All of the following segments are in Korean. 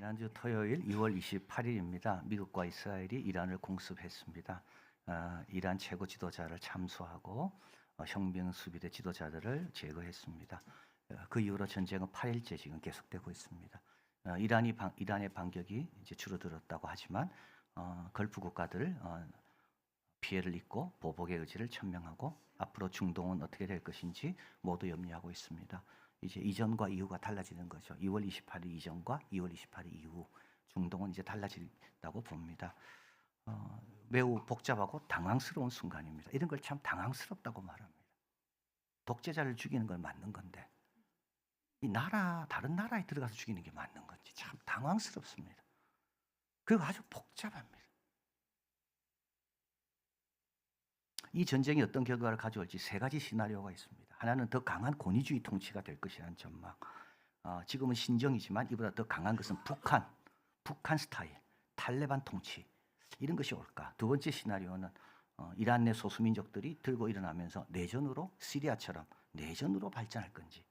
지난주 토요일 2월 28일입니다. 미국과 이스라엘이 이란을 공습했습니다. 이란 최고 지도자를 참수하고 형병 수비대 지도자들을 제거했습니다. 그 이후로 전쟁은 8일째 지금 계속되고 있습니다. 이란의 반격이 이제 줄어들었다고 하지만 걸프 국가들 피해를 입고 보복의 의지를 천명하고 앞으로 중동은 어떻게 될 것인지 모두 염려하고 있습니다. 이제 이전과 이후가 달라지는 거죠. 2월 28일 이전과 2월 28일 이후 중동은 이제 달라진다고 봅니다. 매우 복잡하고 당황스러운 순간입니다. 이런 걸 참 당황스럽다고 말합니다. 독재자를 죽이는 건 맞는 건데 이 다른 나라에 들어가서 죽이는 게 맞는 건지 참 당황스럽습니다. 그리고 아주 복잡합니다. 이 전쟁이 어떤 결과를 가져올지 세 가지 시나리오가 있습니다. 하나는 더 강한 권위주의 통치가 될 것이라는 전망. 지금은 신정이지만 이보다 더 강한 것은 북한 스타일, 탈레반 통치 이런 것이 올까. 두 번째 시나리오는 이란 내 소수민족들이 들고 일어나면서 시리아처럼 내전으로 발전할 건지.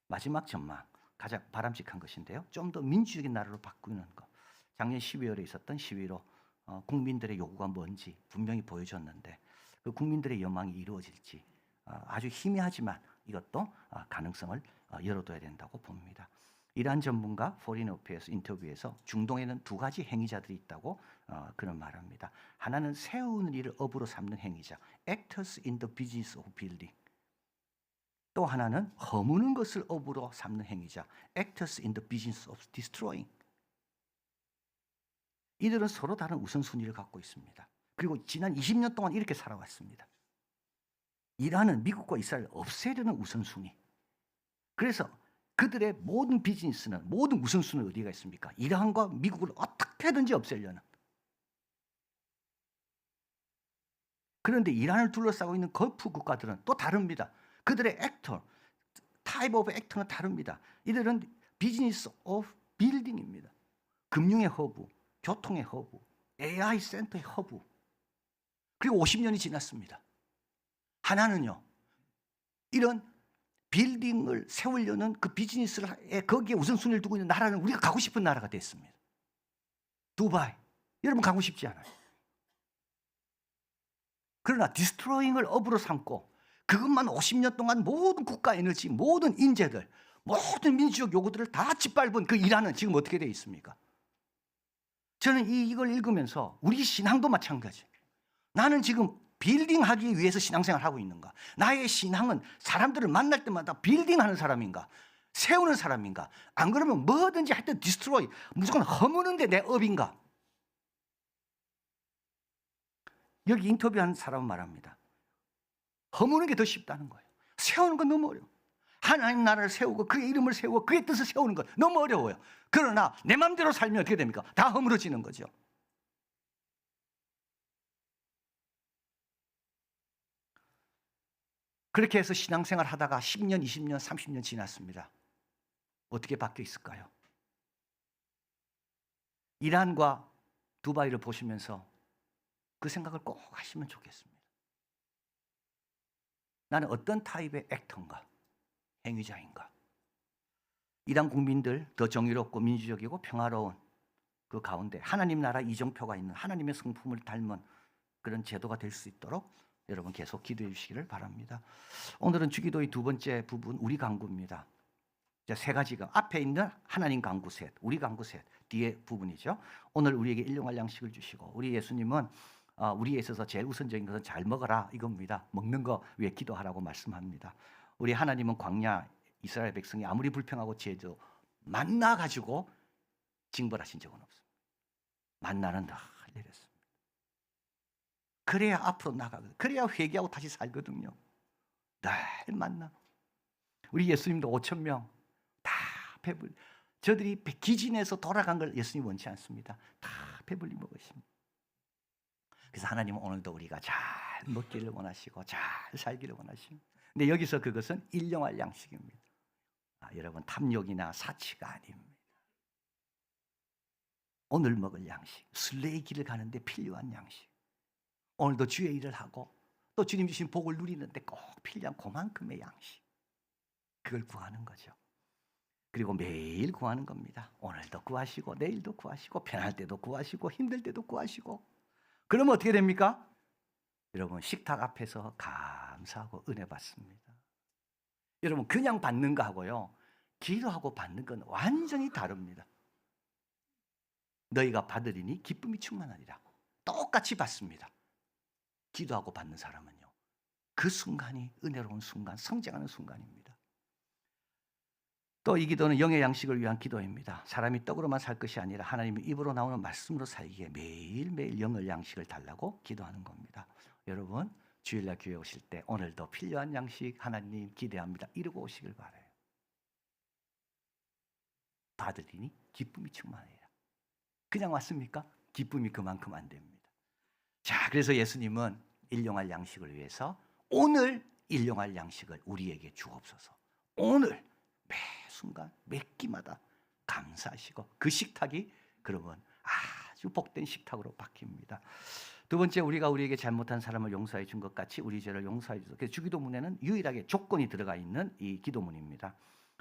마지막 전망, 가장 바람직한 것인데요. 좀 더 민주적인 나라로 바꾸는 것. 작년 12월에 있었던 시위로 국민들의 요구가 뭔지 분명히 보여줬는데 그 국민들의 연망이 이루어질지 아주 희미하지만 이것도 가능성을 열어둬야 된다고 봅니다. 이란 전문가 포린 어페어스 인터뷰에서 중동에는 두 가지 행위자들이 있다고 그런 말합니다. 하나는 세우는 일을 업으로 삼는 행위자, actors in the business of building. 또 하나는 허무는 것을 업으로 삼는 행위자, actors in the business of destroying. 이들은 서로 다른 우선순위를 갖고 있습니다. 그리고 지난 20년 동안 이렇게 살아왔습니다. 이란은 미국과 이스라엘을 없애려는 우선순위. 그래서 그들의 모든 비즈니스는, 모든 우선순위는 어디가 있습니까? 이란과 미국을 어떻게든지 없애려는. 그런데 이란을 둘러싸고 있는 걸프 국가들은 또 다릅니다. 그들의 타입 오브 액터는 다릅니다. 이들은 비즈니스 오브 빌딩입니다. 금융의 허브, 교통의 허브, AI 센터의 허브. 그리고 50년이 지났습니다. 하나는요, 이런 빌딩을 세우려는 그 비즈니스에 거기에 우선순위를 두고 있는 나라는 우리가 가고 싶은 나라가 됐습니다. 두바이. 여러분 가고 싶지 않아요. 그러나 디스트로잉을 업으로 삼고 그것만 50년 동안 모든 국가 에너지, 모든 인재들, 모든 민주적 요구들을 다 짓밟은 그 이란은 지금 어떻게 되어 있습니까? 저는 이걸 읽으면서 우리 신앙도 마찬가지. 나는 지금 빌딩하기 위해서 신앙생활을 하고 있는가? 나의 신앙은 사람들을 만날 때마다 빌딩하는 사람인가? 세우는 사람인가? 안 그러면 뭐든지 하여튼 디스트로이, 무조건 허무는데 내 업인가? 여기 인터뷰한 사람은 말합니다. 허무는 게 더 쉽다는 거예요. 세우는 건 너무 어려워. 하나님 나라를 세우고 그의 이름을 세우고 그의 뜻을 세우는 건 너무 어려워요. 그러나 내 마음대로 살면 어떻게 됩니까? 다 허물어지는 거죠. 그렇게 해서 신앙생활 하다가 10년, 20년, 30년 지났습니다. 어떻게 바뀌어 있을까요? 이란과 두바이를 보시면서 그 생각을 꼭 하시면 좋겠습니다. 나는 어떤 타입의 액터인가? 행위자인가? 이란 국민들 더 정의롭고 민주적이고 평화로운 그 가운데 하나님 나라 이정표가 있는 하나님의 성품을 닮은 그런 제도가 될 수 있도록 여러분 계속 기도해 주시기를 바랍니다. 오늘은 주기도의 두 번째 부분 우리 강구입니다. 세 가지가 앞에 있는 하나님 강구 셋, 우리 강구 셋, 뒤에 부분이죠. 오늘 우리에게 일용할 양식을 주시고 우리 예수님은 우리에 있어서 제일 우선적인 것은 잘 먹어라 이겁니다. 먹는 거 위해 기도하라고 말씀합니다. 우리 하나님은 광야 이스라엘 백성이 아무리 불평하고 죄도 만나 가지고 징벌하신 적은 없습니다. 만나는 늘 이랬습니다. 그래야 앞으로 나가거든요. 그래야 회개하고 다시 살거든요. 늘 만나. 우리 예수님도 5,000명 다 배불리. 저들이 기진해서 돌아간 걸 예수님 원치 않습니다. 다 배불리 먹으십니다. 그래서 하나님은 오늘도 우리가 잘 먹기를 원하시고 잘 살기를 원하십니다. 근데 여기서 그것은 일용할 양식입니다. 여러분 탐욕이나 사치가 아닙니다. 오늘 먹을 양식, 순례의 길을 가는데 필요한 양식. 오늘도 주의 일을 하고 또 주님 주신 복을 누리는데 꼭 필요한 그만큼의 양식. 그걸 구하는 거죠. 그리고 매일 구하는 겁니다. 오늘도 구하시고 내일도 구하시고 편할 때도 구하시고 힘들 때도 구하시고. 그러면 어떻게 됩니까? 여러분 식탁 앞에서 감사하고 은혜 받습니다. 여러분 그냥 받는 거하고요. 기도하고 받는 건 완전히 다릅니다. 너희가 받으리니 기쁨이 충만하리라. 똑같이 받습니다. 기도하고 받는 사람은요. 그 순간이 은혜로운 순간, 성장하는 순간입니다. 또 이 기도는 영의 양식을 위한 기도입니다. 사람이 떡으로만 살 것이 아니라 하나님의 입으로 나오는 말씀으로 살기에 매일매일 영의 양식을 달라고 기도하는 겁니다. 여러분 주일날 교회 오실 때 오늘도 필요한 양식 하나님 기대합니다. 이러고 오시길 바라요. 받으리니 기쁨이 충만해요. 그냥 왔습니까? 기쁨이 그만큼 안 됩니다. 자, 그래서 예수님은 일용할 양식을 위해서 오늘 일용할 양식을 우리에게 주옵소서. 오늘 매 순간 매 끼마다 감사하시고 그 식탁이 그러면 아주 복된 식탁으로 바뀝니다. 두 번째, 우리가 우리에게 잘못한 사람을 용서해 준 것 같이 우리 죄를 용서해 주소서. 그래서 주기도문에는 유일하게 조건이 들어가 있는 이 기도문입니다.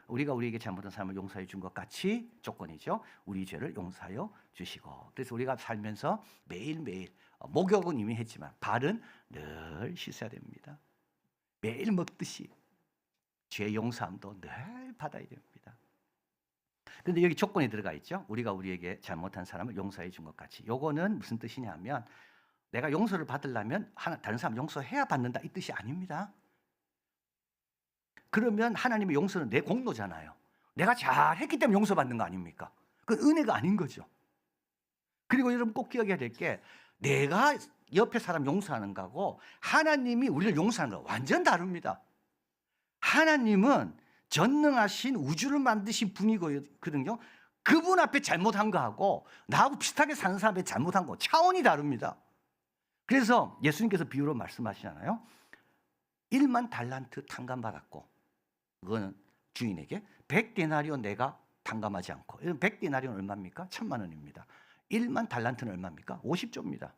우리가 우리에게 잘못한 사람을 용서해 준 것 같이 조건이죠. 우리 죄를 용서하여 주시고. 그래서 우리가 살면서 매일매일 목욕은 이미 했지만 발은 늘 씻어야 됩니다. 매일 먹듯이 죄 용서함도 늘 받아야 됩니다. 그런데 여기 조건이 들어가 있죠. 우리가 우리에게 잘못한 사람을 용서해 준 것 같이. 요거는 무슨 뜻이냐면 내가 용서를 받으려면 다른 사람 용서해야 받는다 이 뜻이 아닙니다. 그러면 하나님의 용서는 내 공로잖아요. 내가 잘했기 때문에 용서받는 거 아닙니까? 그건 은혜가 아닌 거죠. 그리고 여러분 꼭 기억해야 될 게 내가 옆에 사람 용서하는 거하고 하나님이 우리를 용서하는 거 완전 다릅니다. 하나님은 전능하신 우주를 만드신 분이거든요. 그분 앞에 잘못한 거하고 나하고 비슷하게 사는 사람의 잘못한 거 차원이 다릅니다. 그래서 예수님께서 비유로 말씀하시잖아요. 1만 달란트 탕감받았고 그거는 주인에게 100데나리온 내가 탕감하지 않고 100데나리온 얼마입니까? 1000만 원입니다. 1만 달란트는 얼마입니까? 50조입니다.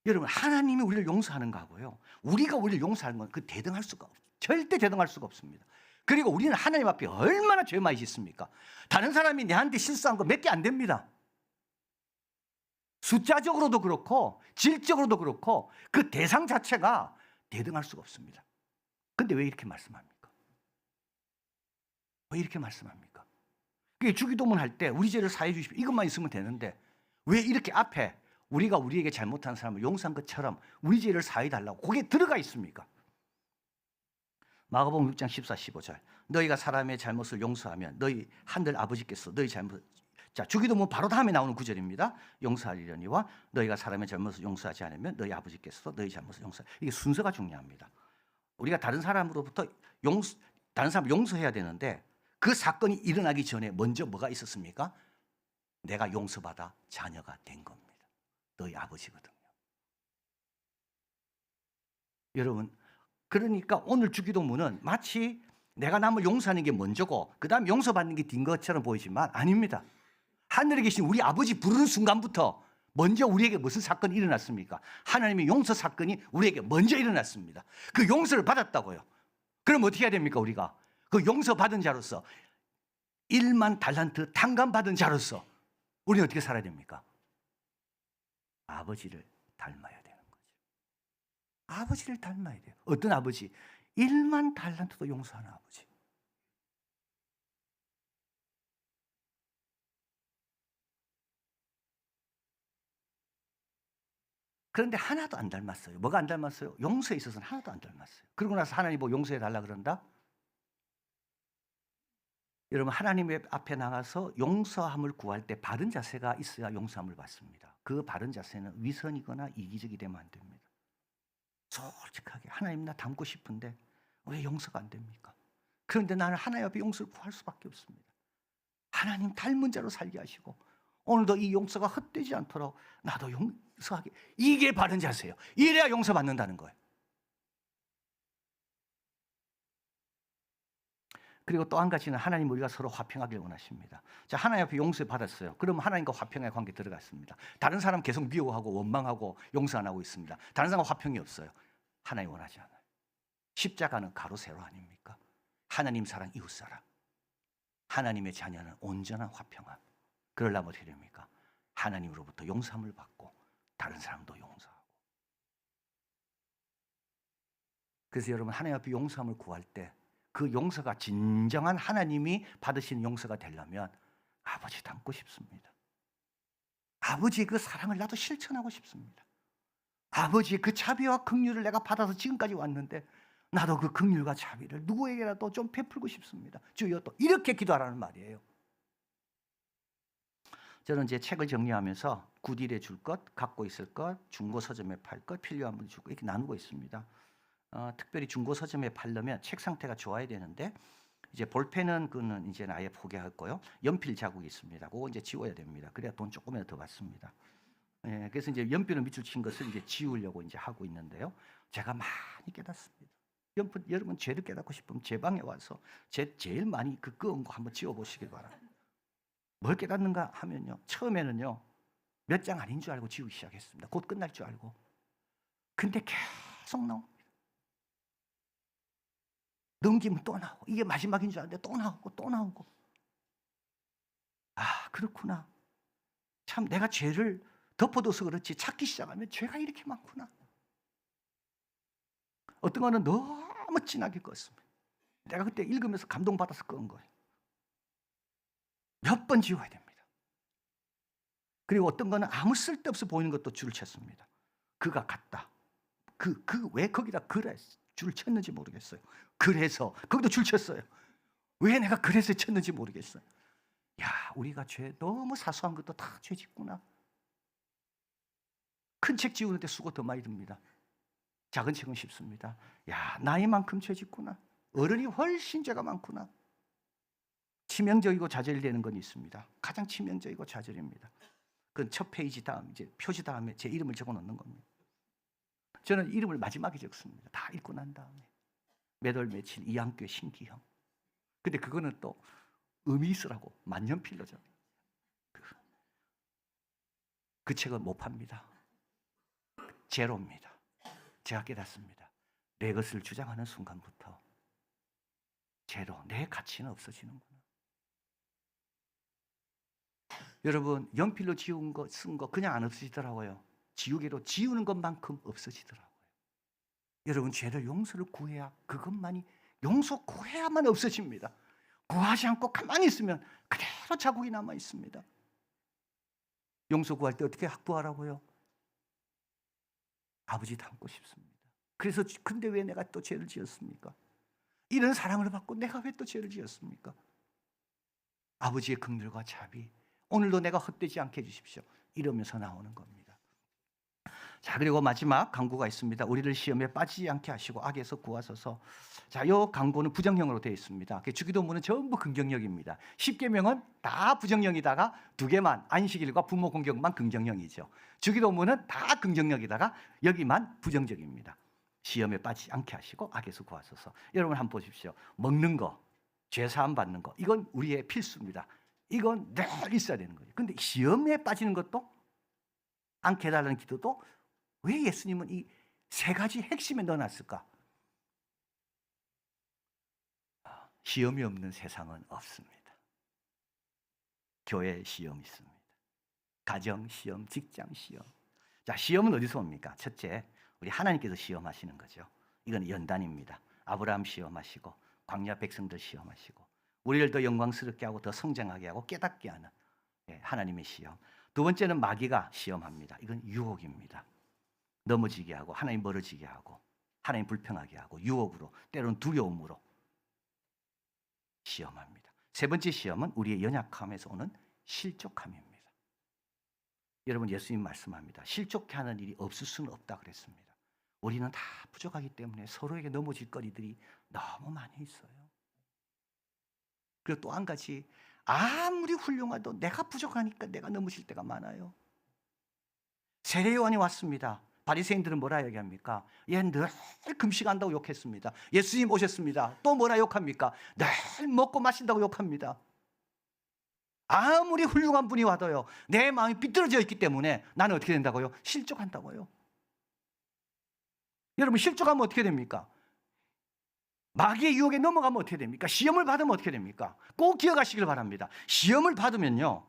여러분 하나님이 우리를 용서하는 거하고요. 우리가 우리를 용서하는 건 그 대등할 수가 없어요. 절대 대등할 수가 없습니다. 그리고 우리는 하나님 앞에 얼마나 죄 많이 짓습니까? 다른 사람이 내한테 실수한 거 몇 개 안 됩니다. 숫자적으로도 그렇고 질적으로도 그렇고 그 대상 자체가 대등할 수가 없습니다. 그런데 왜 이렇게 말씀합니까? 왜 이렇게 말씀합니까? 그게 주기도문 할 때 우리 죄를 사해 주십시오 이것만 있으면 되는데 왜 이렇게 앞에 우리가 우리에게 잘못한 사람을 용서한 것처럼 우리 죄를 사해 달라고 그게 들어가 있습니까? 마가복음 6장 14, 15절 너희가 사람의 잘못을 용서하면 너희 하늘 아버지께서 너희 잘못 자 주기도문 바로 다음에 나오는 구절입니다. 용서하리려니와 너희가 사람의 잘못을 용서하지 않으면 너희 아버지께서 너희 잘못을 용서. 이게 순서가 중요합니다. 우리가 다른 사람으로부터 다른 사람을 용서해야 되는데 그 사건이 일어나기 전에 먼저 뭐가 있었습니까? 내가 용서받아 자녀가 된 겁니다. 너희 아버지거든요. 여러분 그러니까 오늘 주기도문은 마치 내가 남을 용서하는 게 먼저고 그 다음 용서받는 게 뒤인 것처럼 보이지만 아닙니다. 하늘에 계신 우리 아버지 부르는 순간부터 먼저 우리에게 무슨 사건이 일어났습니까? 하나님의 용서 사건이 우리에게 먼저 일어났습니다. 그 용서를 받았다고요. 그럼 어떻게 해야 됩니까 우리가? 그 용서받은 자로서 1만 달란트 탕감받은 자로서 우리는 어떻게 살아야 됩니까? 아버지를 닮아야 되는 거죠. 아버지를 닮아야 돼요. 어떤 아버지? 1만 달란트도 용서하는 아버지. 그런데 하나도 안 닮았어요. 뭐가 안 닮았어요? 용서에 있어서는 하나도 안 닮았어요. 그러고 나서 하나님 뭐 용서해 달라 그런다? 여러분 하나님 앞에 나가서 용서함을 구할 때 바른 자세가 있어야 용서함을 받습니다. 그 바른 자세는 위선이거나 이기적이 되면 안 됩니다. 솔직하게 하나님 나 닮고 싶은데 왜 용서가 안 됩니까? 그런데 나는 하나님 앞에 용서를 구할 수밖에 없습니다. 하나님 닮은 자로 살게 하시고 오늘도 이 용서가 헛되지 않도록 나도 용서하게. 이게 바른 자세예요. 이래야 용서받는다는 거예요. 그리고 또 한 가지는 하나님 우리가 서로 화평하길 원하십니다. 자, 하나님 앞에 용서 받았어요. 그러면 하나님과 화평의 관계 들어갔습니다. 다른 사람 계속 미워하고 원망하고 용서 안 하고 있습니다. 다른 사람과 화평이 없어요. 하나님 원하지 않아요. 십자가는 가로 세로 아닙니까? 하나님 사랑, 이웃 사랑. 하나님의 자녀는 온전한 화평함. 그러려면 어떻게 됩니까? 하나님으로부터 용서함을 받고 다른 사람도 용서하고. 그래서 여러분, 하나님 앞에 용서함을 구할 때 그 용서가 진정한 하나님이 받으시는 용서가 되려면 아버지 닮고 싶습니다. 아버지의 그 사랑을 나도 실천하고 싶습니다. 아버지의 그 자비와 긍휼을 내가 받아서 지금까지 왔는데 나도 그 긍휼과 자비를 누구에게라도 좀 베풀고 싶습니다. 주여, 또 이렇게 기도하라는 말이에요. 저는 제 책을 정리하면서 굿일에 줄 것, 갖고 있을 것, 중고 서점에 팔 것, 필요한 분 줄 것 이렇게 나누고 있습니다. 특별히 중고 서점에 팔려면 책 상태가 좋아야 되는데 이제 볼펜은 그는 이제 아예 포기했고요. 연필 자국이 있습니다. 그거 이제 지워야 됩니다. 그래야 돈 조금이라도 더 받습니다. 예, 그래서 이제 연필을 밑줄 친 것을 이제 지우려고 이제 하고 있는데요. 제가 많이 깨닫습니다. 여러분 죄를 깨닫고 싶으면 제 방에 와서 제일 많이 그 끄은 거 한번 지워보시길 바랍니다. 뭘 깨닫는가 하면요, 처음에는요 몇 장 아닌 줄 알고 지우기 시작했습니다. 곧 끝날 줄 알고. 근데 계속 나옵니다. 넘기면 또 나오고, 이게 마지막인 줄 알았는데 또 나오고 또 나오고. 아, 그렇구나. 참 내가 죄를 덮어둬서 그렇지 찾기 시작하면 죄가 이렇게 많구나. 어떤 거는 너무 진하게 껐습니다. 내가 그때 읽으면서 감동받아서 끄은 거예요. 몇 번 지워야 됩니다. 그리고 어떤 거는 아무 쓸데없어 보이는 것도 줄을 쳤습니다. 그가 같다. 왜 거기다 줄을 쳤는지 모르겠어요. 그래서 거기도 줄 쳤어요. 왜 내가 그래서 쳤는지 모르겠어요. 야, 우리가 죄 너무 사소한 것도 다 죄 짓구나. 큰 책 지우는데 수고 더 많이 듭니다. 작은 책은 쉽습니다. 야, 나이만큼 죄 짓구나. 어른이 훨씬 죄가 많구나. 치명적이고 좌절되는 건 있습니다. 가장 치명적이고 좌절입니다. 그건 첫 페이지 다음, 이제 표지 다음에 제 이름을 적어 놓는 겁니다. 저는 이름을 마지막에 적습니다. 다 읽고 난 다음에. 몇 월 며칠 이한교회 신기형. 근데 그거는 또 의미 있으라고 만년필로 적. 그 책은 못 팝니다. 제로입니다. 제가 깨닫습니다. 내 것을 주장하는 순간부터 제로, 내 가치는 없어지는구나. 여러분, 연필로 지운 거, 쓴 거 그냥 안 없어지더라고요. 지우개로 지우는 것만큼 없어지더라고요. 여러분, 죄를 용서를 구해야, 그것만이 용서 구해야만 없어집니다. 구하지 않고 가만히 있으면 그대로 자국이 남아 있습니다. 용서 구할 때 어떻게 확보하라고요? 아버지 닮고 싶습니다. 그래서 근데 왜 내가 또 죄를 지었습니까? 이런 사랑을 받고 내가 왜 또 죄를 지었습니까? 아버지의 긍휼과 자비, 오늘도 내가 헛되지 않게 해주십시오. 이러면서 나오는 겁니다. 자, 그리고 마지막 강구가 있습니다. 우리를 시험에 빠지지 않게 하시고 악에서 구하소서. 자, 요 강구는 부정형으로 되어 있습니다. 주기도문은 전부 긍정형입니다. 10계명은 다 부정형이다가 2개만, 안식일과 부모 공경만 긍정형이죠. 주기도문은 다 긍정형이다가 여기만 부정적입니다. 시험에 빠지지 않게 하시고 악에서 구하소서. 여러분 한번 보십시오. 먹는 거, 죄 사함 받는 거, 이건 우리의 필수입니다. 이건 늘 있어야 되는 거예요. 근데 시험에 빠지는 것도 않게 해달라는 기도도 왜 예수님은 이 3가지 핵심에 넣어놨을까? 시험이 없는 세상은 없습니다. 교회 시험 있습니다. 가정 시험, 직장 시험. 자, 시험은 어디서 옵니까? 첫째, 우리 하나님께서 시험하시는 거죠. 이건 연단입니다. 아브라함 시험하시고 광야 백성들 시험하시고 우리를 더 영광스럽게 하고 더 성장하게 하고 깨닫게 하는 하나님의 시험. 두 번째는 마귀가 시험합니다. 이건 유혹입니다. 넘어지게 하고 하나님 멀어지게 하고 하나님 불평하게 하고 유혹으로, 때로는 두려움으로 시험합니다. 세 번째 시험은 우리의 연약함에서 오는 실족함입니다. 여러분, 예수님 말씀합니다. 실족해 하는 일이 없을 수는 없다 그랬습니다. 우리는 다 부족하기 때문에 서로에게 넘어질 거리들이 너무 많이 있어요. 그리고 또 한 가지, 아무리 훌륭해도 내가 부족하니까 내가 넘어질 때가 많아요. 세례 요한이 왔습니다. 바리새인들은 뭐라 얘기합니까? 얘는 늘 금식한다고 욕했습니다. 예수님 오셨습니다. 또 뭐라 욕합니까? 늘 먹고 마신다고 욕합니다. 아무리 훌륭한 분이 와도요, 내 마음이 비뚤어져 있기 때문에 나는 어떻게 된다고요? 실족한다고요. 여러분, 실족하면 어떻게 됩니까? 마귀의 유혹에 넘어가면 어떻게 됩니까? 시험을 받으면 어떻게 됩니까? 꼭 기억하시길 바랍니다. 시험을 받으면요,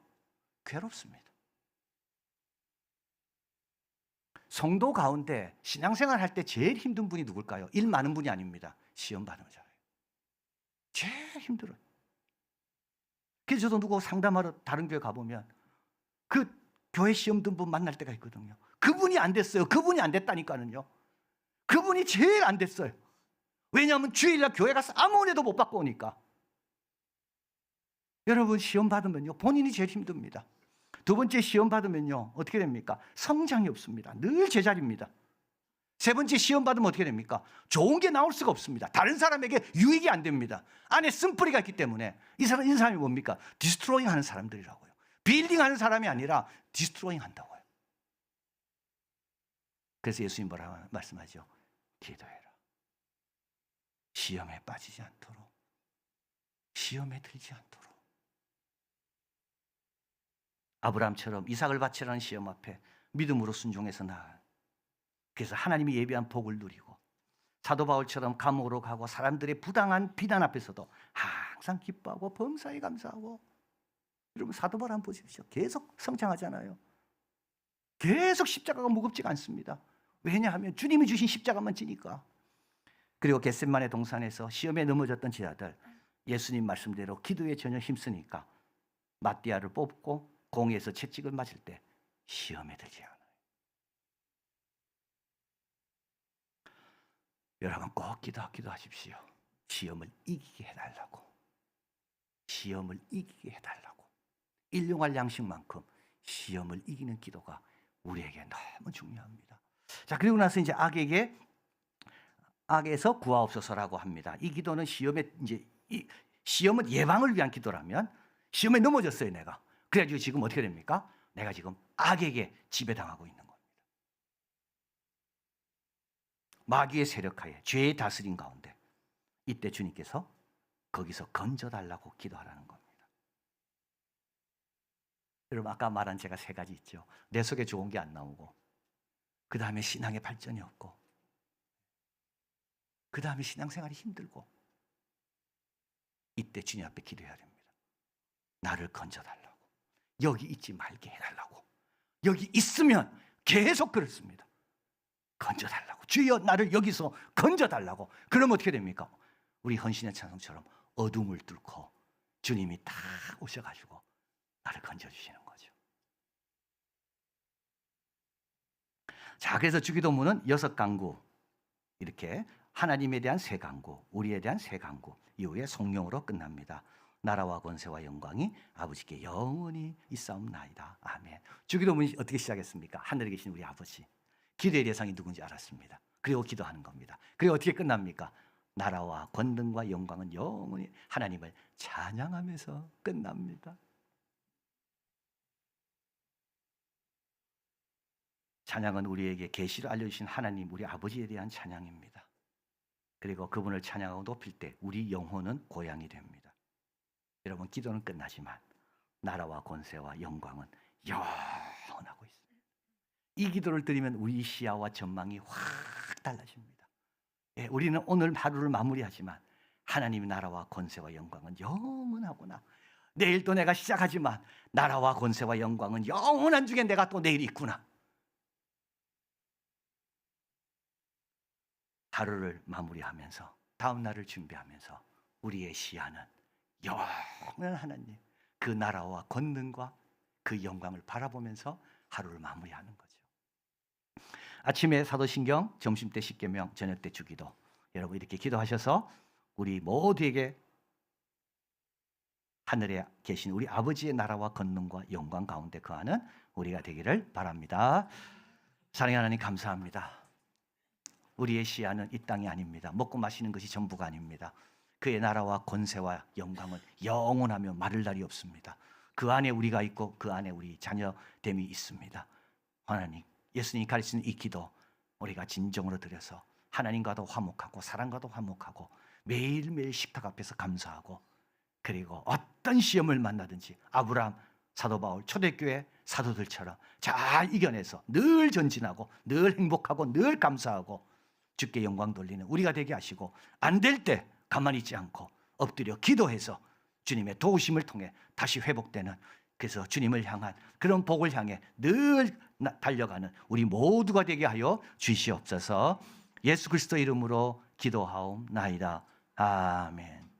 괴롭습니다. 성도 가운데 신앙생활 할 때 제일 힘든 분이 누굴까요? 일 많은 분이 아닙니다. 시험 받는 자예요. 제일 힘들어요. 그래서 저도 누구 상담하러 다른 교회 가보면 그 교회 시험 든 분 만날 때가 있거든요. 그분이 안 됐어요. 그분이 안 됐다니까는요. 그분이 제일 안 됐어요. 왜냐하면 주일날 교회 가서 아무 은혜도 못 받고 오니까. 여러분, 시험 받으면요, 본인이 제일 힘듭니다. 두 번째, 시험 받으면요, 어떻게 됩니까? 성장이 없습니다. 늘 제자리입니다. 세 번째, 시험 받으면 어떻게 됩니까? 좋은 게 나올 수가 없습니다. 다른 사람에게 유익이 안 됩니다. 안에 쓴뿌리가 있기 때문에. 이 사람이 뭡니까? 디스트로잉 하는 사람들이라고요. 빌딩 하는 사람이 아니라 디스트로잉 한다고요. 그래서 예수님 뭐라고 말씀하죠? 기도해라. 시험에 빠지지 않도록, 시험에 들지 않도록. 아브라함처럼 이삭을 바치라는 시험 앞에 믿음으로 순종해서 나아. 그래서 하나님이 예비한 복을 누리고, 사도 바울처럼 감옥으로 가고 사람들의 부당한 비난 앞에서도 항상 기뻐하고 범사에 감사하고. 여러분, 사도 바울 한번 보십시오. 계속 성장하잖아요. 계속 십자가가 무겁지가 않습니다. 왜냐하면 주님이 주신 십자가만 지니까. 그리고 겟셋마네 동산에서 시험에 넘어졌던 제자들, 예수님 말씀대로 기도에 전혀 힘쓰니까 마띠아를 뽑고 공에서 채찍을 맞을 때 시험에 들지 않아요. 여러분, 꼭 기도하십시오. 시험을 이기게 해달라고. 시험을 이기게 해달라고. 일용할 양식만큼 시험을 이기는 기도가 우리에게 너무 중요합니다. 자, 그리고 나서 이제 악에서 구하옵소서라고 합니다. 이 기도는 시험은 예방을 위한 기도라면, 시험에 넘어졌어요, 내가. 그래가지고 지금 어떻게 됩니까? 내가 지금 악에게 지배당하고 있는 겁니다. 마귀의 세력하에, 죄의 다스림 가운데, 이때 주님께서 거기서 건져달라고 기도하라는 겁니다. 여러분, 아까 말한 제가 세 가지 있죠. 내 속에 좋은 게 안 나오고, 그 다음에 신앙의 발전이 없고, 그 다음에 신앙생활이 힘들고, 이때 주님 앞에 기도해야 됩니다. 나를 건져달라고. 여기 있지 말게 해달라고. 여기 있으면 계속 그렇습니다. 건져달라고. 주여, 나를 여기서 건져달라고. 그러면 어떻게 됩니까? 우리 헌신의 찬송처럼 어둠을 뚫고 주님이 다 오셔가지고 나를 건져주시는 거죠. 자, 그래서 주기도문은 6강구, 이렇게 하나님에 대한 3강구, 우리에 대한 3강구 이후에 성령으로 끝납니다. 나라와 권세와 영광이 아버지께 영원히 있사옵나이다. 아멘. 주기도문이 어떻게 시작했습니까? 하늘에 계신 우리 아버지. 기도의 대상이 누군지 알았습니다. 그리고 기도하는 겁니다. 그리고 어떻게 끝납니까? 나라와 권능과 영광은 영원히 하나님을 찬양하면서 끝납니다. 찬양은 우리에게 계시를 알려주신 하나님, 우리 아버지에 대한 찬양입니다. 그리고 그분을 찬양하고 높일 때 우리 영혼은 고향이 됩니다. 여러분, 기도는 끝나지만 나라와 권세와 영광은 영원하고 있습니다. 이 기도를 드리면 우리 시야와 전망이 확 달라집니다. 예, 우리는 오늘 하루를 마무리하지만 하나님의 나라와 권세와 영광은 영원하구나. 내일 또 내가 시작하지만 나라와 권세와 영광은 영원한 중에 내가 또 내일 있구나. 하루를 마무리하면서 다음 날을 준비하면서 우리의 시야는 영원한 하나님, 그 나라와 권능과 그 영광을 바라보면서 하루를 마무리하는 거죠. 아침에 사도신경, 점심때 십계명, 저녁때 주기도. 여러분, 이렇게 기도하셔서 우리 모두에게 하늘에 계신 우리 아버지의 나라와 권능과 영광 가운데 거하는 우리가 되기를 바랍니다. 사랑하는 하나님, 감사합니다. 우리의 시야는 이 땅이 아닙니다. 먹고 마시는 것이 전부가 아닙니다. 그의 나라와 권세와 영광은 영원하며 마를 날이 없습니다. 그 안에 우리가 있고 그 안에 우리 자녀됨이 있습니다. 하나님, 예수님이 가르치는 이 기도 우리가 진정으로 드려서 하나님과도 화목하고 사랑과도 화목하고 매일매일 식탁 앞에서 감사하고, 그리고 어떤 시험을 만나든지 아브라함, 사도 바울, 초대교회 사도들처럼 잘 이겨내서 늘 전진하고 늘 행복하고 늘 감사하고 주께 영광 돌리는 우리가 되게 하시고, 안 될 때 가만히 있지 않고 엎드려 기도해서 주님의 도우심을 통해 다시 회복되는, 그래서 주님을 향한 그런 복을 향해 늘 달려가는 우리 모두가 되게 하여 주시옵소서. 예수 그리스도 이름으로 기도하옵나이다. 아멘.